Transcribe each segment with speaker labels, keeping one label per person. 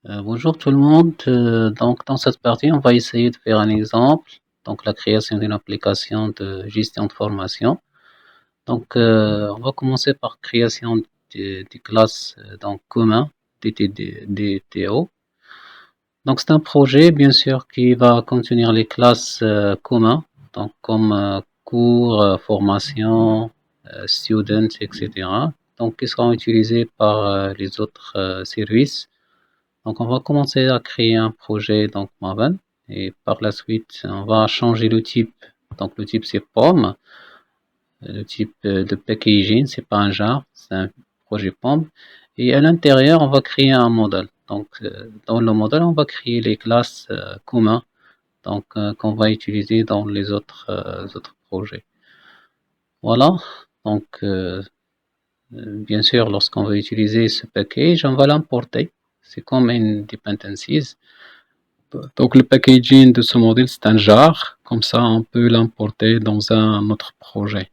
Speaker 1: Bonjour tout le monde. Donc dans cette partie, on va essayer de faire un exemple. Donc la création d'une application de gestion de formation. Donc on va commencer par création des classes donc commun DTO. Donc c'est un projet bien sûr qui va contenir les classes communs, donc comme cours, formation, students, etc. Donc qui seront utilisés par les autres services. Donc, on va commencer à créer un projet, donc Maven, et par la suite, on va changer le type. Donc, le type c'est pomme, le type de packaging, c'est pas un genre, c'est un projet pomme. Et à l'intérieur, on va créer un modèle. Donc, dans le modèle, on va créer les classes communs, donc qu'on va utiliser dans les autres projets. Voilà. Donc, bien sûr, lorsqu'on va utiliser ce package, on va l'importer. C'est comme une dependencies. Donc le packaging de ce modèle, c'est un jar, comme ça on peut l'importer dans un autre projet.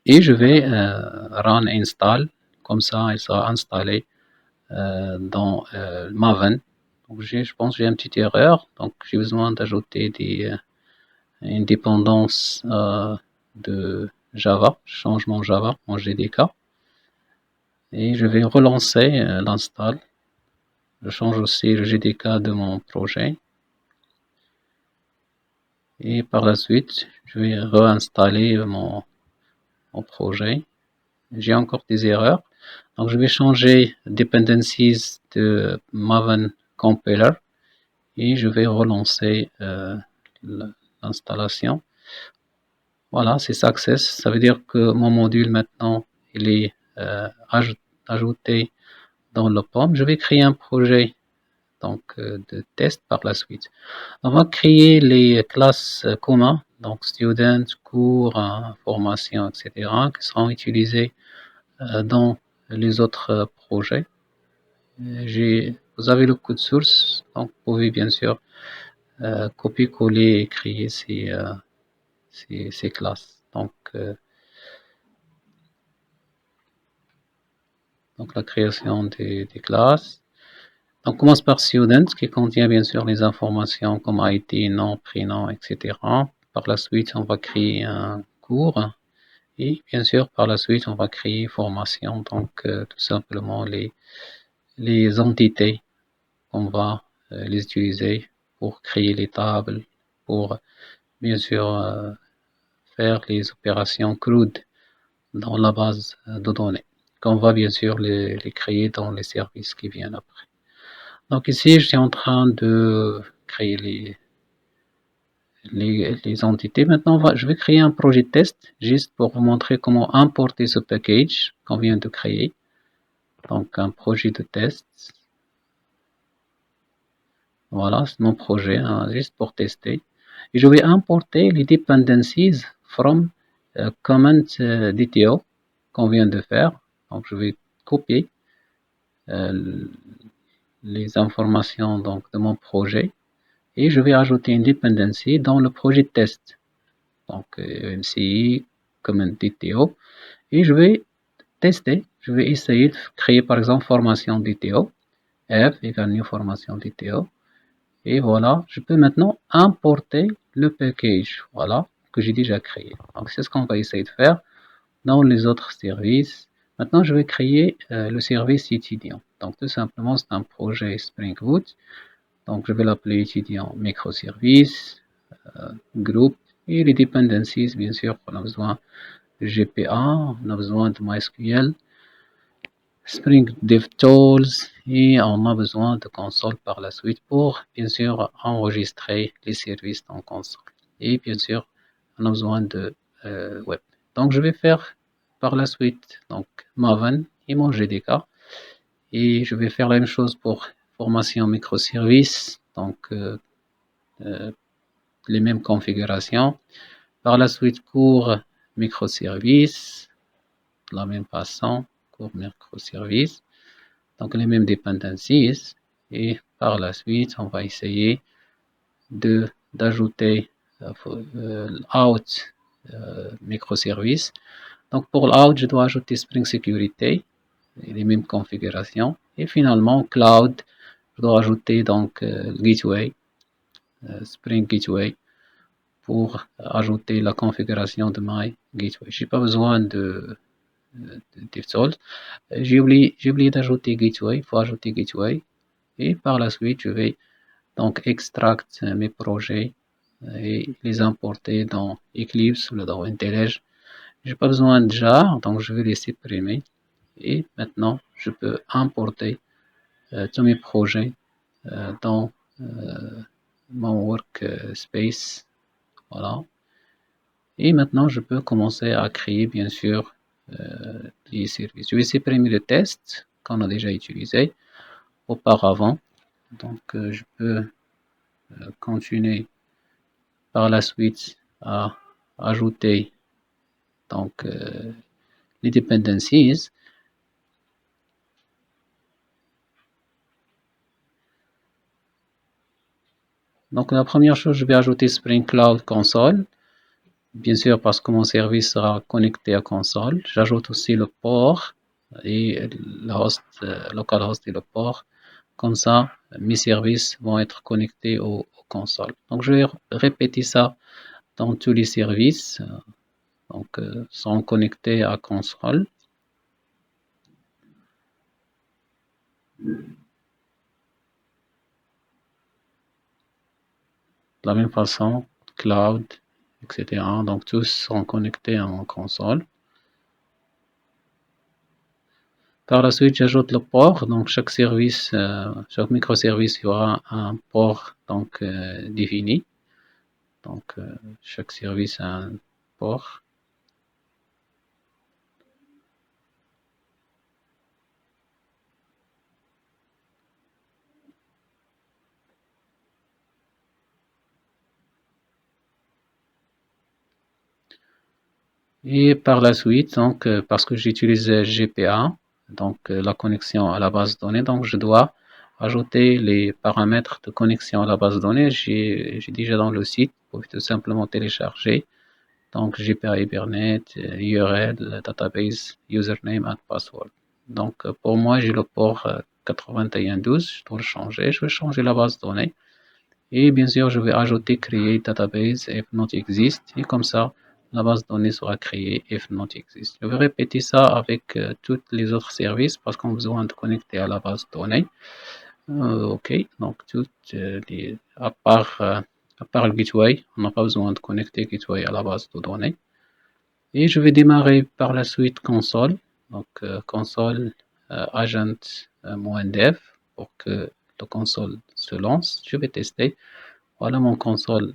Speaker 1: Et je vais run install, comme ça il sera installé dans Maven. Donc je pense que j'ai une petite erreur, donc j'ai besoin d'ajouter une dépendance de Java, changement Java en GDK. Et je vais relancer l'install. Je change aussi le GDK de mon projet. Et par la suite, je vais réinstaller mon projet. J'ai encore des erreurs. Donc, je vais changer dependencies de Maven compiler et je vais relancer l'installation. Voilà, c'est success. Ça veut dire que mon module maintenant, il est ajouté dans le POM. Je vais créer un projet donc de test par la suite. On va créer les classes communes, donc students, cours, formation, etc., qui seront utilisées dans les autres projets. Vous avez le code source, donc vous pouvez bien sûr copier-coller et créer ces classes. Donc la création des classes. On commence par student qui contient bien sûr les informations comme ID, nom, prénom, etc. Par la suite, on va créer un cours et bien sûr par la suite, on va créer formation, donc tout simplement les entités qu'on va les utiliser pour créer les tables, pour bien sûr faire les opérations CRUD dans la base de données, qu'on va bien sûr les créer dans les services qui viennent après. Donc ici, je suis en train de créer les entités. Maintenant, je vais créer un projet test juste pour vous montrer comment importer ce package qu'on vient de créer. Donc un projet de test. Voilà, c'est mon projet, hein, juste pour tester. Et je vais importer les dependencies from comment DTO qu'on vient de faire. Donc je vais copier euh, les informations donc, de mon projet et je vais ajouter une dependency dans le projet test. Donc MCI, comment DTO. Et je vais tester, je vais essayer de créer par exemple formation DTO. F égale new formation DTO. Et voilà, je peux maintenant importer le package, voilà, que j'ai déjà créé. Donc c'est ce qu'on va essayer de faire dans les autres services. Maintenant, je vais créer le service étudiant. Donc tout simplement, c'est un projet Spring Boot. Donc je vais l'appeler étudiant microservice, groupe et les dependencies, bien sûr, on a besoin de GPA, on a besoin de MySQL, Spring DevTools et on a besoin de console par la suite pour bien sûr enregistrer les services en console. Et bien sûr, on a besoin de web. Donc je vais faire par la suite donc Maven et mon GDK et je vais faire la même chose pour formation microservice. Donc les mêmes configurations. Par la suite, cours microservice, de la même façon, cours microservice. Donc les mêmes dependencies. Et par la suite, on va essayer d'ajouter out microservice. Donc pour l'out, je dois ajouter Spring Security et les mêmes configurations. Et finalement, cloud, je dois ajouter donc Gateway, Spring Gateway, pour ajouter la configuration de my gateway. J'ai pas besoin de default. J'ai oublié d'ajouter gateway. Il faut ajouter gateway. Et par la suite, je vais donc extract mes projets et les importer dans Eclipse ou dans IntelliJ. J'ai pas besoin de jar, donc je vais les supprimer. Et maintenant, je peux importer tous mes projets dans mon workspace. Voilà. Et maintenant, je peux commencer à créer, bien sûr, les services. Je vais supprimer le test qu'on a déjà utilisé auparavant. Donc, je peux continuer par la suite à ajouter donc, les dependencies. Donc, la première chose, je vais ajouter Spring Cloud Console. Bien sûr, parce que mon service sera connecté à console. J'ajoute aussi le port et le host, localhost et le port. Comme ça, mes services vont être connectés aux consoles. Donc, je vais répéter ça dans tous les services. Donc, sont connectés à console. De la même façon, cloud, etc. Donc, tous sont connectés à mon console. Par la suite, j'ajoute le port. Donc, chaque service, chaque microservice, il y aura un port donc, défini. Donc, chaque service a un port. Et par la suite, donc, parce que j'utilise GPA, donc la connexion à la base de données, donc je dois ajouter les paramètres de connexion à la base de données. J'ai déjà dans le site, vous pouvez tout simplement télécharger. Donc GPA Hibernate, URL, database, username and password. Donc pour moi, j'ai le port 9112, je dois le changer. Je vais changer la base de données. Et bien sûr, je vais ajouter create database if not exist. Et comme ça, la base de données sera créée if not exist. Je vais répéter ça avec tous les autres services parce qu'on a besoin de connecter à la base de données. OK, donc toutes à part le gateway, on n'a pas besoin de connecter gateway à la base de données. Et je vais démarrer par la suite console. Donc console agent-dev pour que le console se lance. Je vais tester. Voilà, mon console,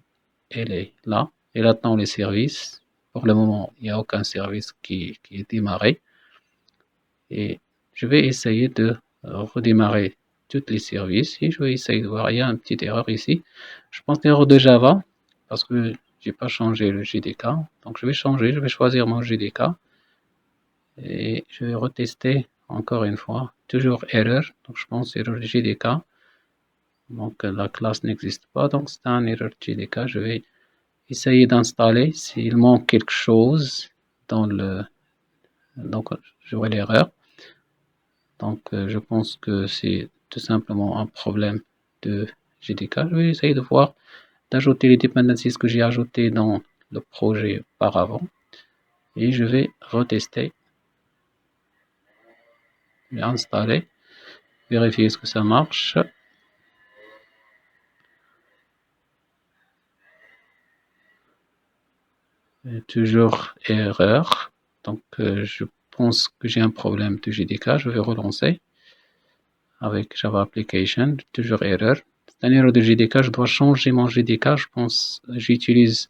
Speaker 1: elle est là. Elle attend les services. Pour le moment, il n'y a aucun service qui est démarré. Et je vais essayer de redémarrer tous les services. Et je vais essayer de voir. Il y a une petite erreur ici. Je pense l'erreur de Java parce que j'ai pas changé le JDK. Donc je vais changer. Je vais choisir mon JDK. Et je vais retester encore une fois. Toujours erreur. Donc je pense erreur JDK. Donc la classe n'existe pas. Donc c'est un erreur JDK. Je vais essayer d'installer. S'il manque quelque chose dans le... Donc je vois l'erreur. Donc je pense que c'est tout simplement un problème de JDK. Je vais essayer de voir, d'ajouter les dependencies que j'ai ajoutées dans le projet auparavant. Et je vais retester. Je vais installer. Vérifier ce que ça marche. Et toujours erreur. Donc je pense que j'ai un problème de JDK. Je vais relancer avec Java Application. Toujours erreur. C'est une erreur de JDK. Je dois changer mon JDK. Je pense j'utilise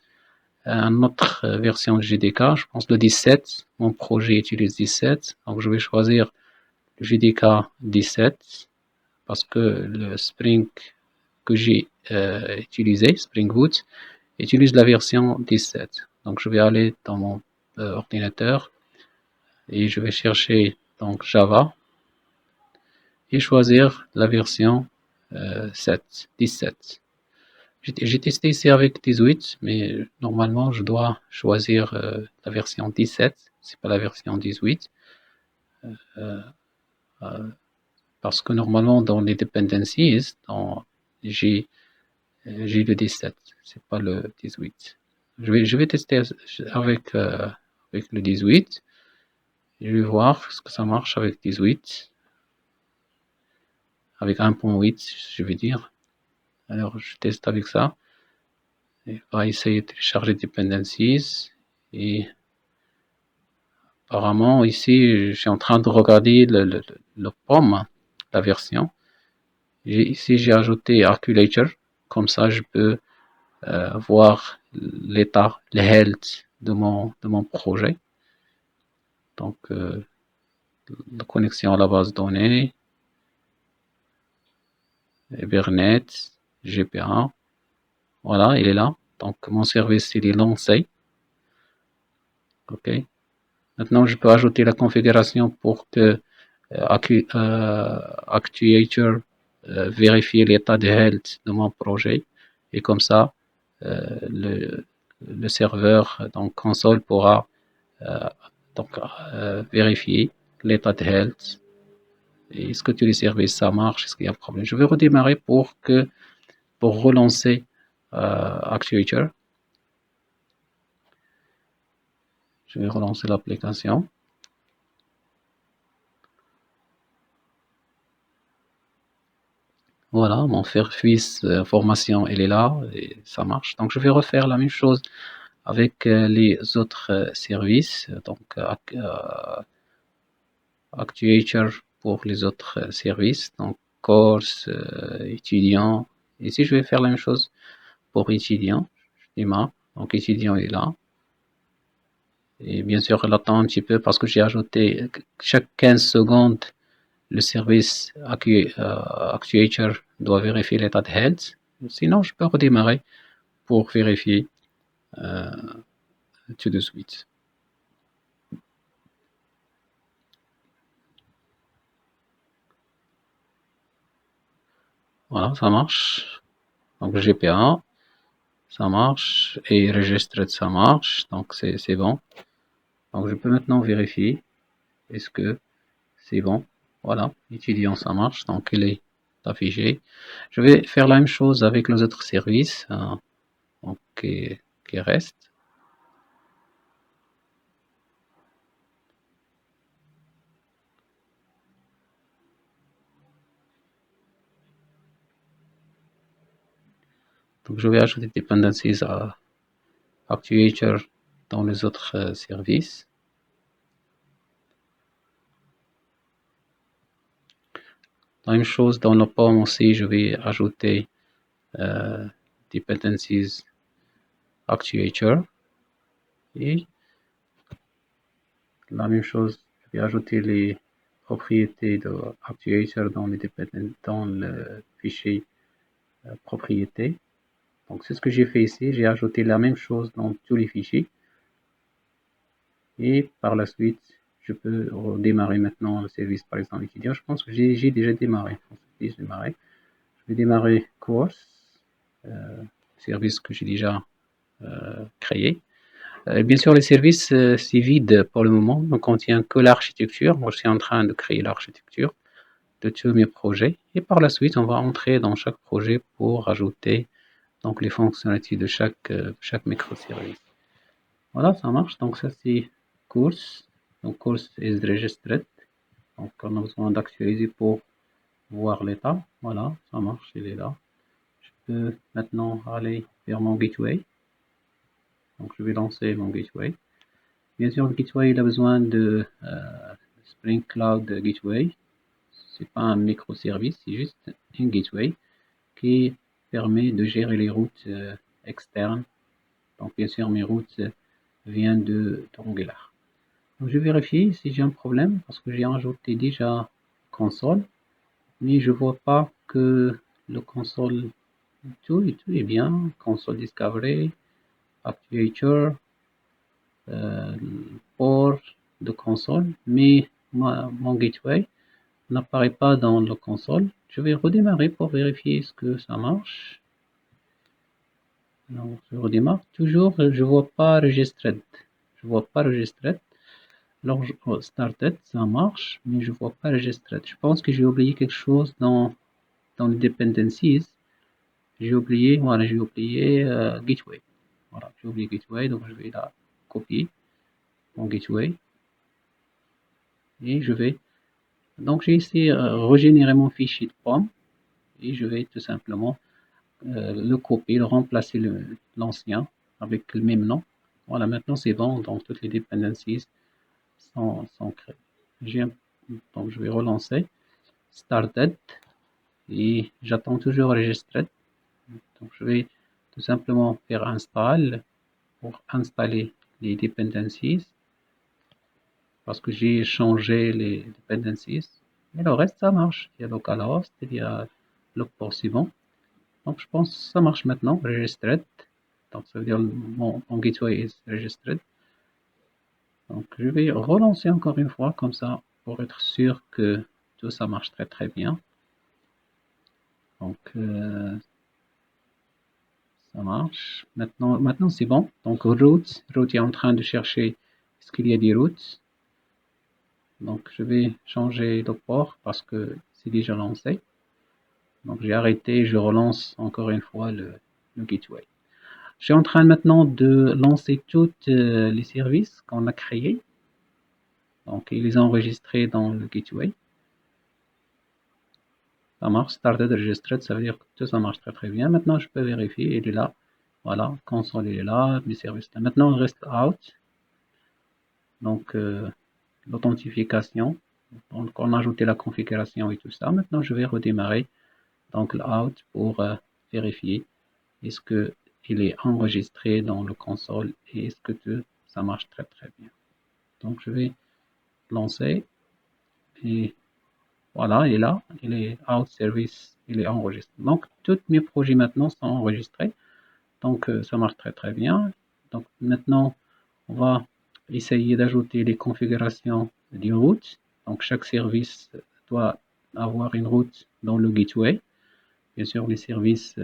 Speaker 1: une autre version de JDK. Je pense le 17. Mon projet utilise 17. Donc je vais choisir le JDK 17 parce que le Spring que j'ai utilisé, Spring Boot, utilise la version 17. Donc je vais aller dans mon ordinateur et je vais chercher donc Java et choisir la version 17. J'ai testé ici avec 18, mais normalement je dois choisir la version 17, c'est pas la version 18. parce que normalement dans les dependencies, j'ai le 17, c'est pas le 18. Je vais tester avec, avec le 18. Je vais voir ce que ça marche avec 18, avec 1.8, je vais dire. Alors, je teste avec ça. Et on va essayer de télécharger Dependencies. Et apparemment, ici, je suis en train de regarder le POM, la version. Ici, j'ai ajouté Arculator. Comme ça, je peux voir l'état, le health de mon projet. Donc, la connexion à la base de données, Hibernate, GPA. Voilà, il est là. Donc, mon service, il est lancé. OK. Maintenant, je peux ajouter la configuration pour que Actuator vérifie l'état de health de mon projet. Et comme ça, le serveur, donc console, pourra donc, vérifier l'état de health. Est-ce que tous les services, ça marche? Est-ce qu'il y a un problème? Je vais redémarrer pour relancer Actuator. Je vais relancer l'application. Voilà, mon service formation, il est là et ça marche. Donc, je vais refaire la même chose avec les autres services. Donc, Actuator pour les autres services. Donc, course, étudiant. Ici, je vais faire la même chose pour étudiant. Je démarre. Donc, étudiant est là. Et bien sûr, elle attend un petit peu parce que j'ai ajouté chaque 15 secondes, le service Actuator doit vérifier l'état de health. Sinon, je peux redémarrer pour vérifier tout de suite. Voilà, ça marche. Donc, GPA, ça marche. Et Registered, ça marche. Donc, c'est bon. Donc, je peux maintenant vérifier. Est-ce que c'est bon? Voilà, étudiant, ça marche. Donc, il est affiché. Je vais faire la même chose avec les autres services donc, qui restent. Donc, je vais ajouter des dependencies à Actuator dans les autres services. La même chose dans le POM aussi, je vais ajouter dependencies Actuator. Et la même chose, je vais ajouter les propriétés de Actuator dans le fichier propriétés. Donc c'est ce que j'ai fait ici, j'ai ajouté la même chose dans tous les fichiers. Et par la suite, je peux redémarrer maintenant le service, par exemple, étudiant. Je pense que j'ai déjà démarré. Je vais démarrer course, service que j'ai déjà créé. Bien sûr, le service, c'est vide pour le moment, ne contient que l'architecture. Moi, je suis en train de créer l'architecture de tous mes projets. Et par la suite, on va entrer dans chaque projet pour ajouter donc, les fonctionnalités de chaque microservice. Voilà, ça marche. Donc, ça, c'est course. Donc, course is registered. Donc, on a besoin d'actualiser pour voir l'état. Voilà, ça marche, il est là. Je peux maintenant aller vers mon gateway. Donc, je vais lancer mon gateway. Bien sûr, le gateway, il a besoin de Spring Cloud Gateway. C'est pas un microservice, c'est juste un gateway qui permet de gérer les routes externes. Donc, bien sûr, mes routes viennent d'Angular. Donc, je vérifie si j'ai un problème parce que j'ai ajouté déjà console, mais je vois pas que le console, tout est bien. Console Discovery, Actuator, port de console, mais mon gateway n'apparaît pas dans le console. Je vais redémarrer pour vérifier ce que ça marche. Donc, je redémarre. Toujours, je vois pas registered. Je vois pas registered. Alors, started, ça marche, mais je vois pas registered. Je pense que j'ai oublié quelque chose dans les dependencies. J'ai oublié gateway. Voilà, j'ai oublié gateway, donc je vais la copier en gateway et je vais. Donc j'ai ici régénérer mon fichier de pom et je vais tout simplement le copier, le remplacer l'ancien avec le même nom. Voilà, maintenant c'est bon, donc toutes les dependencies sont créées. Donc je vais relancer, started et j'attends toujours registered. Donc je vais tout simplement faire install pour installer les dependencies parce que j'ai changé les dependencies. Mais le reste, ça marche. Il y a localhost, il y a le port suivant. Donc, je pense que ça marche maintenant. Registered. Donc, ça veut dire mon gateway is registered. Donc, je vais relancer encore une fois comme ça pour être sûr que tout ça marche très très bien. Donc, ça marche. Maintenant c'est bon. Donc, route est en train de chercher est-ce qu'il y a des routes. Donc, je vais changer de port parce que c'est déjà lancé. Donc, j'ai arrêté, je relance encore une fois le gateway. Je suis en train maintenant de lancer tous les services qu'on a créés. Donc, ils les ont enregistrés dans le gateway. Ça marche, started registered, ça veut dire que tout ça marche très très bien. Maintenant, je peux vérifier, il est là. Voilà, console il est là, mes services là. Maintenant, il reste out. Donc, l'authentification. Donc, on a ajouté la configuration et tout ça. Maintenant, je vais redémarrer donc l'out pour vérifier est-ce que il est enregistré dans le console et est-ce que ça marche très très bien. Donc je vais lancer et voilà, il est là, il est out service, il est enregistré. Donc tous mes projets maintenant sont enregistrés. Donc ça marche très très bien. Donc maintenant on va essayer d'ajouter les configurations des routes. Donc chaque service doit avoir une route dans le gateway. Bien sûr, les services,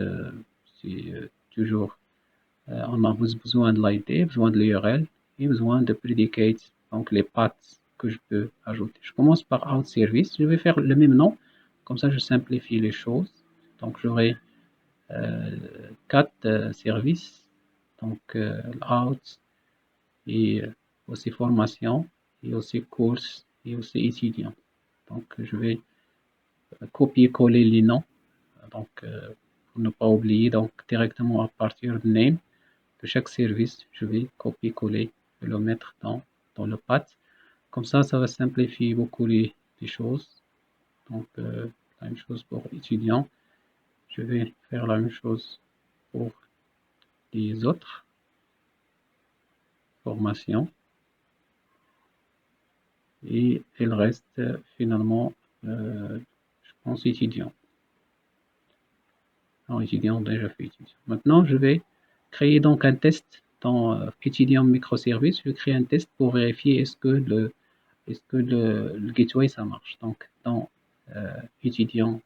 Speaker 1: c'est toujours, on a besoin de l'ID, besoin de l'URL et besoin de predicate, donc les paths que je peux ajouter. Je commence par out service, je vais faire le même nom, comme ça je simplifie les choses. Donc j'aurai 4 services, donc out et aussi formation et aussi course et aussi étudiant. Donc je vais copier-coller les noms. Donc, pour ne pas oublier, donc directement à partir du name de chaque service, je vais copier-coller et le mettre dans le path. Comme ça va simplifier beaucoup les choses. Donc, la même chose pour étudiants. Je vais faire la même chose pour les autres formations. Et il reste finalement, je pense, étudiant. Non, étudiant, déjà fait étudiant. Maintenant, je vais créer donc un test dans étudiant microservice. Je vais créer un test pour vérifier est-ce que le gateway ça marche. Donc, dans étudiant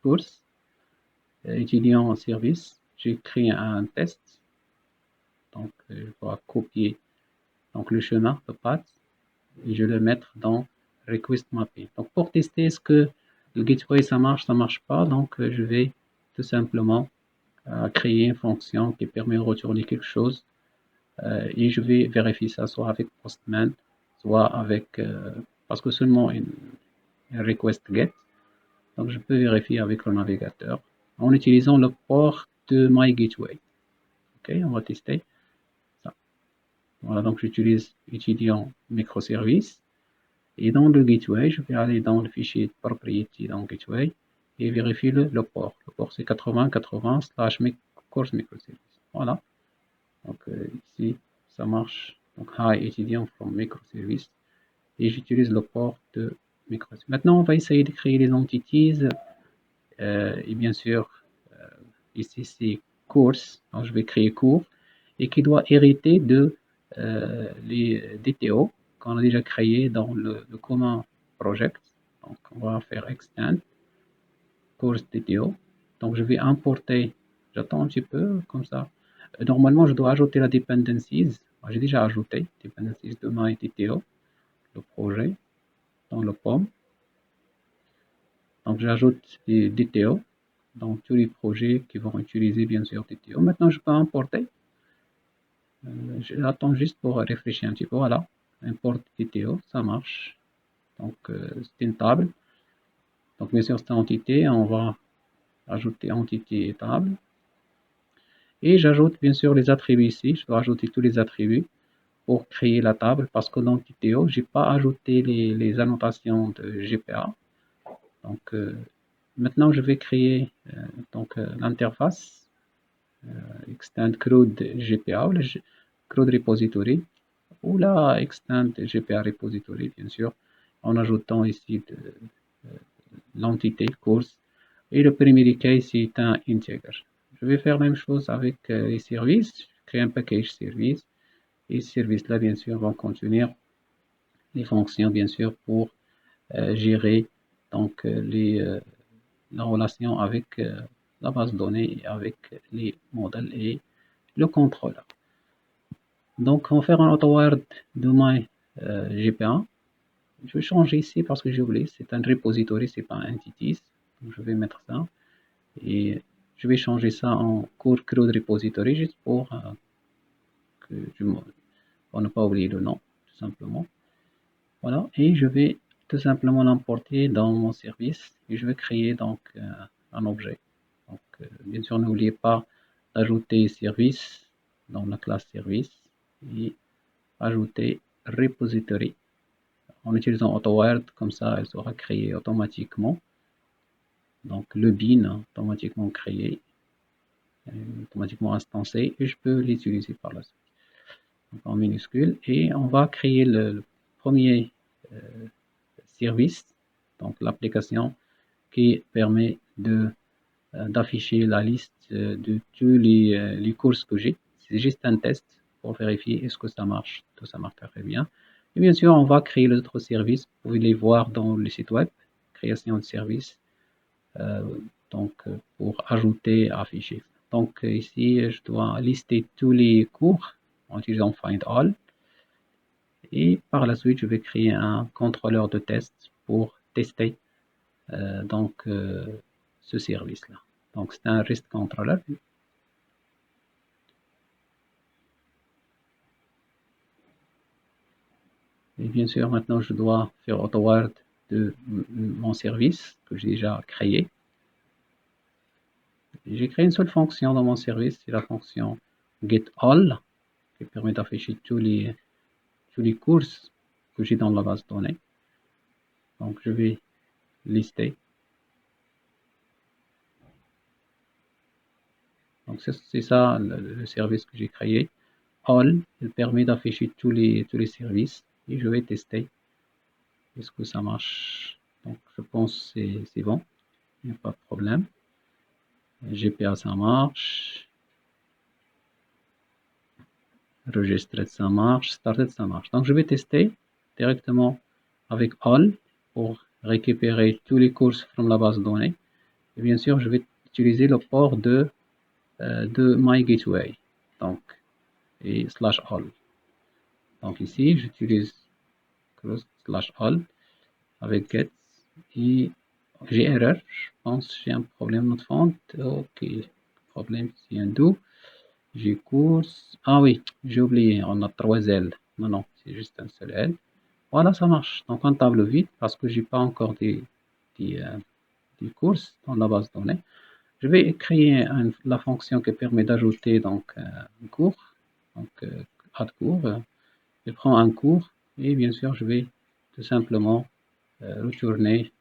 Speaker 1: course, étudiant service, j'ai créé un test. Donc, je vais copier donc, le chemin, le path, et je vais le mettre dans request mapping. Donc, pour tester est-ce que le gateway ça marche pas. Donc, je vais tout simplement créer une fonction qui permet de retourner quelque chose et je vais vérifier ça soit avec Postman, soit avec parce que seulement une request get. Donc je peux vérifier avec le navigateur en utilisant le port de My Gateway. Ok, on va tester ça. Voilà, donc j'utilise étudiant microservice et dans le gateway, je vais aller dans le fichier propriété dans Gateway et vérifier le port. Le port c'est 80 slash course microservice. Voilà. Donc ici, ça marche. Donc Hi étudiant from microservice et j'utilise le port de microservice. Maintenant, on va essayer de créer les entities et bien sûr, ici c'est course. Donc je vais créer cours et qui doit hériter de les DTO qu'on a déjà créé dans le commun project. Donc on va faire extend course DTO. Donc je vais importer, j'attends un petit peu comme ça. Normalement, je dois ajouter la dependencies. J'ai déjà ajouté dependencies de my DTO. le projet dans le POM. Donc j'ajoute des DTO dans tous les projets qui vont utiliser bien sûr DTO. Maintenant je peux importer. J'attends juste pour réfléchir un petit peu. Voilà, import DTO, ça marche. Donc c'est une table. Donc bien sûr cette entité, on va ajouter entité et table. Et j'ajoute bien sûr les attributs ici. Je dois ajouter tous les attributs pour créer la table parce que dans DTO, j'ai pas ajouté les annotations de GPA. Donc maintenant je vais créer l'interface extend CRUD GPA ou le CRUD repository ou la extend GPA repository bien sûr en ajoutant ici l'entité course et le primary key c'est un integer. Je vais faire la même chose avec les services, je crée un package service et ce service là bien sûr va contenir les fonctions bien sûr pour gérer donc la relation avec la base de données et avec les modèles et le contrôleur. Donc, on va faire un AutoWord de my GP1. Je vais changer ici parce que j'ai oublié, c'est un repository, c'est pas un entities. Donc, je vais mettre ça et je vais changer ça en core CRUD repository juste pour ne pas oublier le nom, tout simplement. Voilà, et je vais tout simplement l'importer dans mon service et je vais créer donc un objet. Donc, bien sûr, n'oubliez pas d'ajouter service dans la classe service et ajouter repository en utilisant AutoWord, comme ça elle sera créée automatiquement. Donc le bin automatiquement créé, automatiquement instancé et je peux l'utiliser par la suite. Donc, en minuscule et on va créer le premier service, donc l'application qui permet d'afficher la liste de tous les courses que j'ai. C'est juste un test pour vérifier est-ce que ça marche. Tout ça marche très bien. Et bien sûr, on va créer les autres services. Vous pouvez les voir dans le site web, création de services, pour ajouter, afficher. Donc ici, je dois lister tous les cours en utilisant find all. Et par la suite, je vais créer un contrôleur de test pour tester ce service-là. Donc c'est un REST controller. Et bien sûr, maintenant, je dois faire AutoWord de mon service que j'ai déjà créé. J'ai créé une seule fonction dans mon service, c'est la fonction getAll qui permet d'afficher tous les courses que j'ai dans la base de données. Donc, je vais lister. Donc, c'est ça le service que j'ai créé. All, il permet d'afficher tous les services et je vais tester. Est-ce que ça marche? Donc, je pense que c'est bon. Il n'y a pas de problème. GPA, ça marche. Registered, ça marche. Started, ça marche. Donc, je vais tester directement avec All pour récupérer tous les courses from la base de données. Et bien sûr, je vais utiliser le port de My Gateway. Donc, et /all. Donc, ici, j'utilise /all avec get et j'ai erreur. Je pense que j'ai un problème de font. Ok, problème c'est un do. J'ai course. Ah oui, j'ai oublié, on a 3 L. Non, non, c'est juste un seul L. Voilà, ça marche. Donc en table vide, parce que j'ai pas encore des, courses dans la base de données. Je vais créer la fonction qui permet d'ajouter donc un cours. Donc add cours. Je prends un cours et bien sûr je vais tout simplement retourner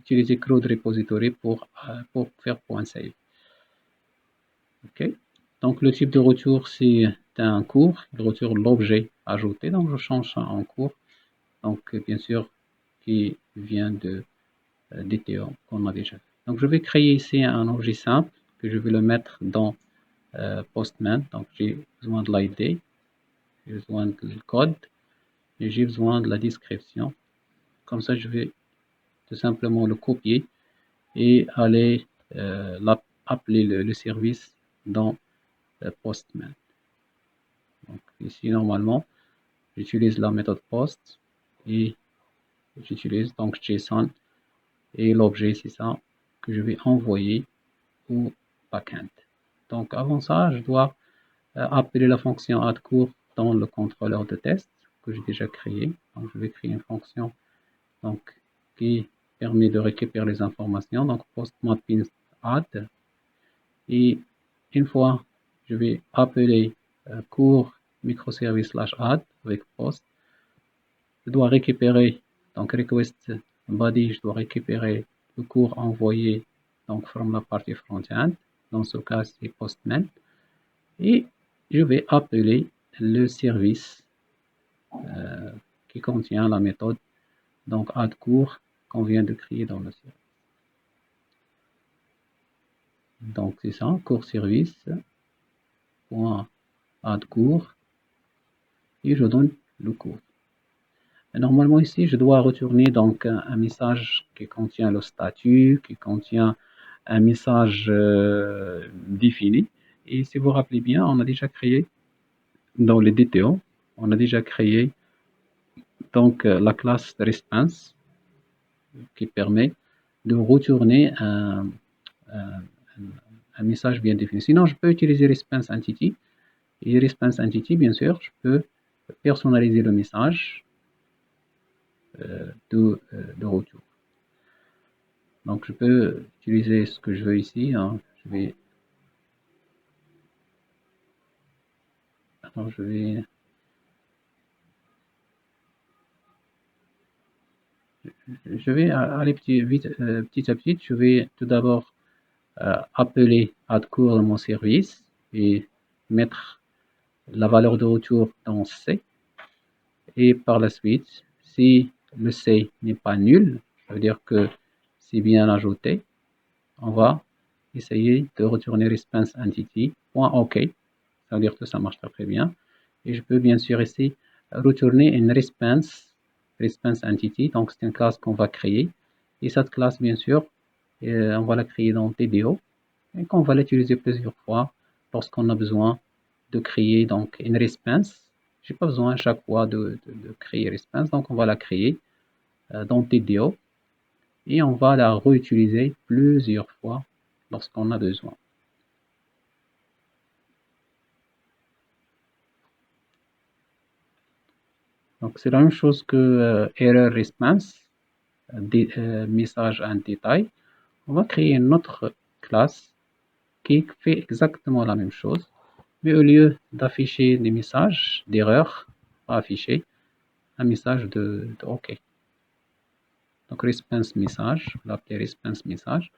Speaker 1: utiliser CRUD repository pour faire .save. Ok. Donc le type de retour c'est un cours, il retourne l'objet ajouté, donc je change ça en cours. Donc bien sûr qui vient de DTO qu'on a déjà fait. Donc je vais créer ici un objet simple que je vais le mettre dans Postman. Donc j'ai besoin de l'ID, j'ai besoin du code et j'ai besoin de la description. Comme ça je vais tout simplement le copier et aller appeler le service dans Postman. Donc ici normalement j'utilise la méthode post et j'utilise donc JSON et l'objet, c'est ça que je vais envoyer au backend. Donc avant ça, je dois appeler la fonction addCours dans le contrôleur de test que j'ai déjà créé. Donc je vais créer une fonction donc, qui permet de récupérer les informations. Donc postmapping add. Et une fois, je vais appeler cours microservice /add avec post. Je dois récupérer donc request body, je dois récupérer le cours envoyé donc from la partie front-end. Dans ce cas, c'est postman. Et je vais appeler le service qui contient la méthode donc addCours qu'on vient de créer dans le service. Donc c'est ça, cours service addCours et je donne le cours. Et normalement ici, je dois retourner donc un message qui contient le statut, qui contient un message défini. Et si vous vous rappelez bien, on a déjà créé dans les DTO, on a déjà créé donc la classe response qui permet de retourner un message bien défini. Sinon, je peux utiliser response entity. Et response entity, bien sûr, je peux personnaliser le message de retour. Donc, je peux utiliser ce que je veux ici. Hein. Je vais aller petit à petit. Je vais tout d'abord appeler addCours mon service et mettre la valeur de retour dans C. Et par la suite, si le C n'est pas nul, ça veut dire que c'est bien ajouté, on va essayer de retourner response entity.OK. Ça veut dire que ça marche très bien. Et je peux bien sûr ici retourner une response entity. Donc c'est une classe qu'on va créer. Et cette classe, bien sûr, on va la créer dans TDO et qu'on va l'utiliser plusieurs fois lorsqu'on a besoin de créer donc une response. J'ai pas besoin à chaque fois de créer response, donc on va la créer dans TDO et on va la réutiliser plusieurs fois lorsqu'on a besoin. Donc c'est la même chose que error response, message en détail. On va créer une autre classe qui fait exactement la même chose, mais au lieu d'afficher des messages d'erreur, on va afficher un message de OK. Donc response message, on l'appelle response message,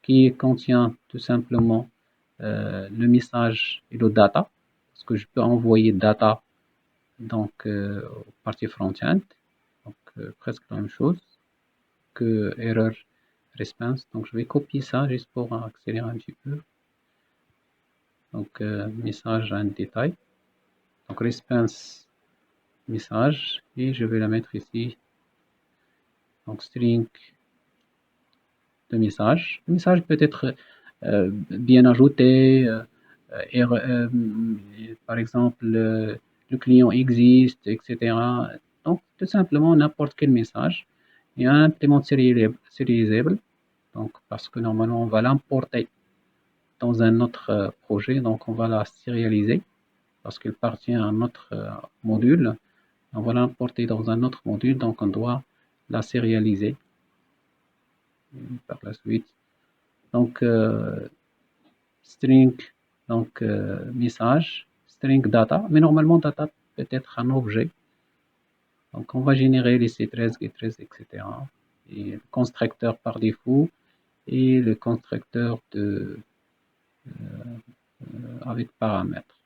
Speaker 1: qui contient tout simplement le message et le data, parce que je peux envoyer data donc aux parties front-end, donc presque la même chose que error response. Donc je vais copier ça juste pour accélérer un petit peu. Donc message en détail, donc response message et je vais la mettre ici. Donc string de message. Le message peut être bien ajouté. Par exemple, le client existe, etc. Donc, tout simplement, n'importe quel message. Et un implément serializable, donc, parce que normalement, on va l'importer dans un autre projet. Donc, on va la serialiser parce qu'elle appartient à un autre module. On va l'importer dans un autre module, donc on doit la serialiser par la suite. Donc, string, donc message, string data, mais normalement data peut être un objet. Donc on va générer les C13, G13, etc. Et le constructeur par défaut et le constructeur avec paramètres.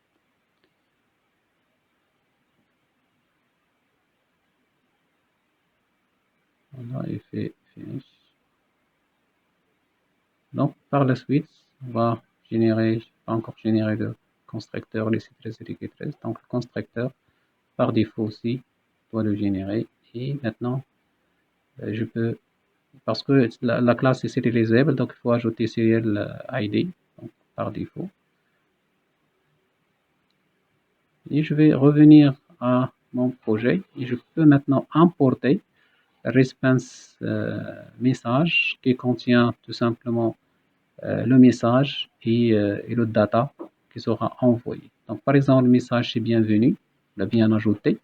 Speaker 1: Voilà, et fait finish. Donc par la suite, on va générer, pas encore générer le constructeur, les C13 et les G13. Donc le constructeur par défaut aussi doit le générer. Et maintenant, je peux, parce que la classe est serializable, donc il faut ajouter serial ID donc, par défaut. Et je vais revenir à mon projet et je peux maintenant importer response message qui contient tout simplement le message et le data qui sera envoyé. Donc, par exemple, le message c'est bienvenu, on l'a bien ajouté.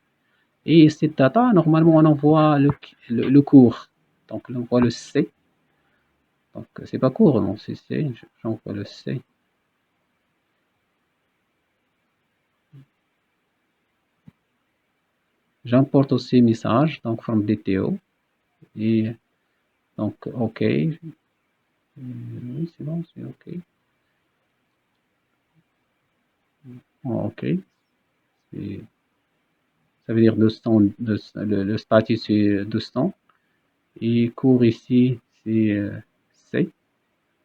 Speaker 1: Et cette data, normalement, on envoie le cours. Donc, on envoie le C. Donc, c'est pas court, non, c'est C. J'envoie le C. J'importe aussi message, donc from DTO. Et donc, OK. Oui, c'est bon, c'est OK. OK. Ça veut dire 200, le statut c'est 200. Et cours ici, c'est C,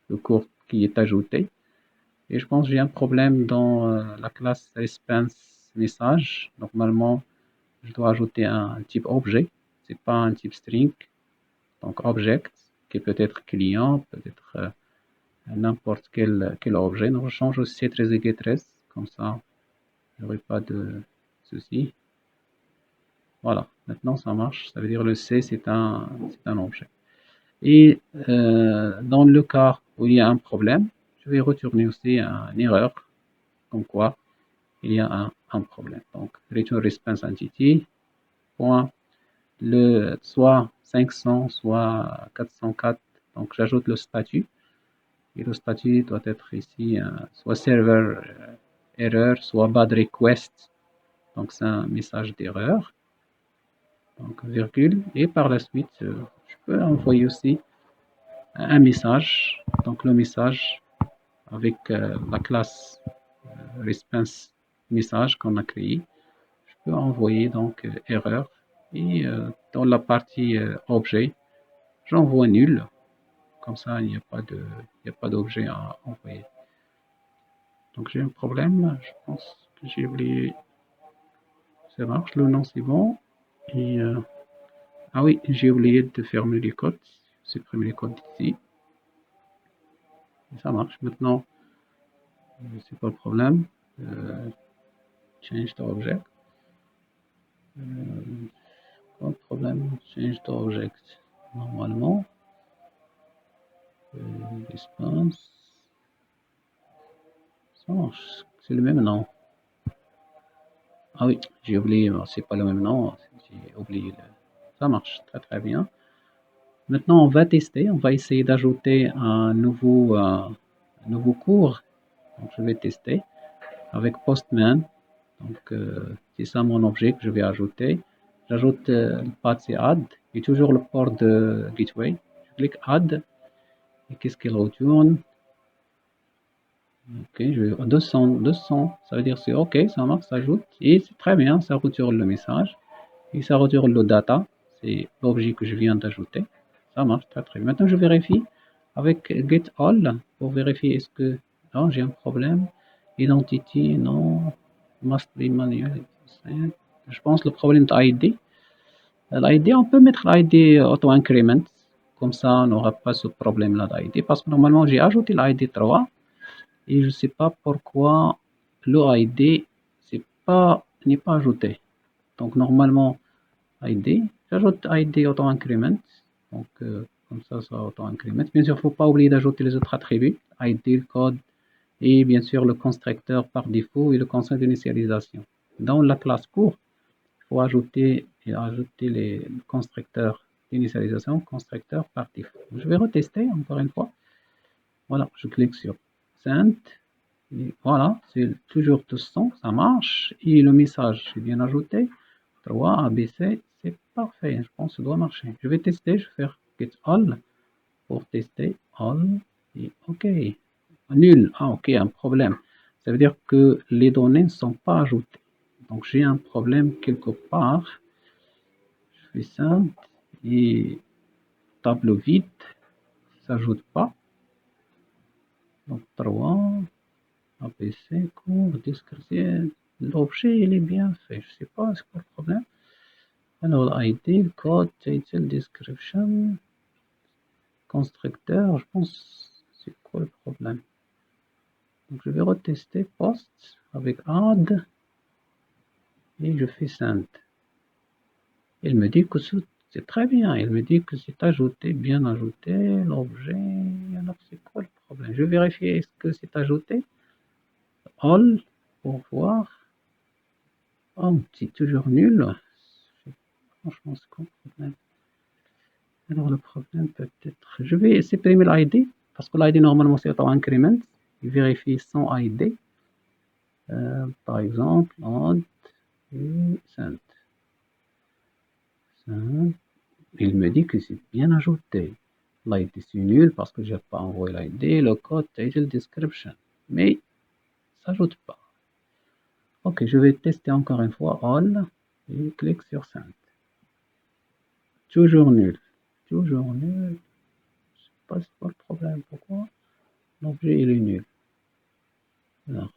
Speaker 1: le cours qui est ajouté. Et je pense que j'ai un problème dans la classe response message. Normalement, je dois ajouter un type objet. C'est pas un type string. Donc object, qui peut être client, peut-être n'importe quel objet. Donc je change aussi 13 et 13. Comme ça, il n'y aurait pas de souci. Voilà, maintenant ça marche. Ça veut dire le C, c'est un objet. Et dans le cas où il y a un problème, je vais retourner aussi une erreur, comme quoi il y a un problème. Donc, return response entity, point, soit 500, soit 404. Donc, j'ajoute le statut. Et le statut doit être ici, soit server error, soit bad request. Donc, c'est un message d'erreur. Donc, virgule. Et par la suite, je peux envoyer aussi un message. Donc, le message avec la classe response message qu'on a créé, je peux envoyer donc erreur et dans la partie objet, j'envoie nul. Comme ça, il n'y a pas d'objet à envoyer. Donc j'ai un problème, je pense que j'ai oublié. Ça marche, le nom c'est bon. Et ah oui, j'ai oublié de fermer les codes, supprimer les codes ici. Et ça marche. Maintenant, c'est pas le problème. Change the object. Pas de problème. Change the object. Normalement, response. Ça marche. C'est le même nom. Ah oui, j'ai oublié. C'est pas le même nom. J'ai oublié. Ça marche très très bien. Maintenant, on va tester. On va essayer d'ajouter un nouveau cours. Donc, je vais tester avec Postman. Donc, c'est ça mon objet que je vais ajouter. J'ajoute le path c'est add et toujours le port de gateway. Je clique add et qu'est-ce qu'il retourne? Ok, je vais 200, ça veut dire c'est ok, ça marche, ça ajoute et c'est très bien, ça retourne le message et ça retourne le data, c'est l'objet que je viens d'ajouter. Ça marche très très bien. Maintenant, je vérifie avec get all pour vérifier est-ce que non, j'ai un problème. Identity, non, must be manual. Je pense le problème de ID. L'ID, on peut mettre l'ID auto-increment. Comme ça, on n'aura pas ce problème-là d'ID. Parce que normalement, j'ai ajouté l'ID 3 et je ne sais pas pourquoi le ID n'est pas ajouté. Donc, normalement, ID, j'ajoute ID auto-increment. Donc, comme ça auto-increment. Bien sûr, il ne faut pas oublier d'ajouter les autres attributs, ID, le code, et bien sûr le constructeur par défaut et le concept d'initialisation. Dans la classe cours, il faut ajouter les constructeurs d'initialisation, constructeur par défaut. Je vais retester encore une fois. Voilà, je clique sur Send. Et voilà, c'est toujours 200, ça marche. Et le message est bien ajouté. 3 ABC, c'est parfait. Je pense que ça doit marcher. Je vais tester, je vais faire get all pour tester all. Et OK. Nul. Ah, OK, un problème. Ça veut dire que les données ne sont pas ajoutées. Donc j'ai un problème quelque part. Je fais ça. Et tableau vide, ça s'ajoute pas. Donc 3, ABC, cours, description. L'objet, il est bien fait. Je sais pas, c'est quoi le problème. Alors, ID, le code, title, description, constructeur, je pense, c'est quoi le problème? Donc, je vais retester post avec add et je fais send. Il me dit que c'est très bien. Il me dit que c'est ajouté, bien ajouté, l'objet. Alors, c'est quoi le problème? Je vais vérifier est-ce que c'est ajouté. All, pour voir. Oh, c'est toujours nul. Franchement, c'est quoi le problème? Alors, le problème peut-être. Je vais supprimer l'ID parce que l'ID normalement c'est auto-increment. Il vérifie son ID. Par exemple, odd et send. Il me dit que c'est bien ajouté. L'ID c'est nul parce que j'ai pas envoyé l'ID, le code, title, description. Mais ça s'ajoute pas. Ok, je vais tester encore une fois all et clique sur send. Toujours nul. Toujours nul. Je sais pas c'est quoi le problème. Pourquoi l'objet il est nul. Alors,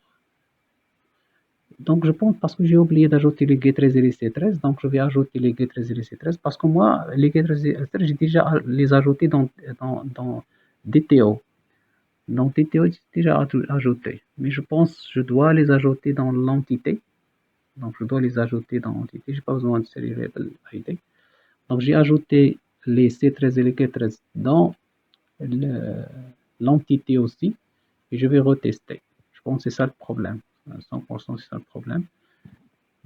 Speaker 1: donc je pense parce que j'ai oublié d'ajouter les get13 et les c13, donc je vais ajouter les get13 et les c13 parce que moi, les get13 et les c13, j'ai déjà les ajoutés dans DTO. Dans DTO, j'ai déjà ajouté, mais je pense que je dois les ajouter dans l'entité. Donc je dois les ajouter dans l'entité, j'ai pas besoin de serial ID. Donc j'ai ajouté les c13 et les get13 dans l'entité aussi, et je vais retester. Je pense que c'est ça le problème. 100% c'est ça le problème.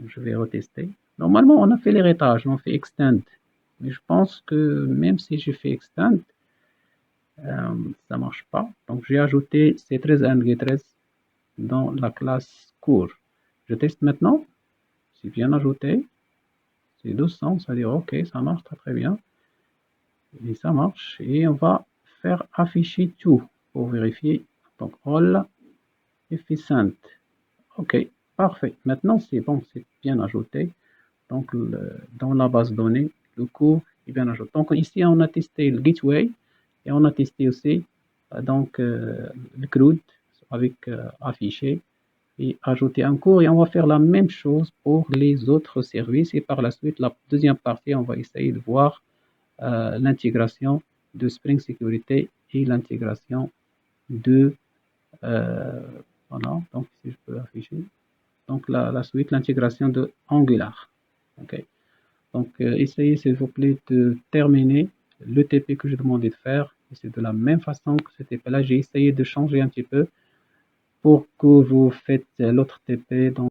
Speaker 1: Je vais retester. Normalement, on a fait l'héritage, on fait extend. Mais je pense que même si j'ai fait extend, ça marche pas. Donc, j'ai ajouté C13 and G13 dans la classe cours. Je teste maintenant. C'est bien ajouté. C'est 200, ça veut dire OK, ça marche très très bien. Et ça marche. Et on va faire afficher tout pour vérifier. Donc, all efficient. OK, parfait. Maintenant, c'est bon, c'est bien ajouté. Donc, dans la base de données, le cours est bien ajouté. Donc, ici, on a testé le gateway et on a testé aussi le CRUD avec affiché et ajouter un cours. Et on va faire la même chose pour les autres services. Et par la suite, la deuxième partie, on va essayer de voir l'intégration de Spring Security et l'intégration de... euh, voilà, donc si je peux afficher. Donc, la suite, l'intégration de Angular. OK. Donc, essayez s'il vous plaît de terminer le TP que j'ai demandé de faire. Et c'est de la même façon que ce TP-là. J'ai essayé de changer un petit peu pour que vous faites l'autre TP dans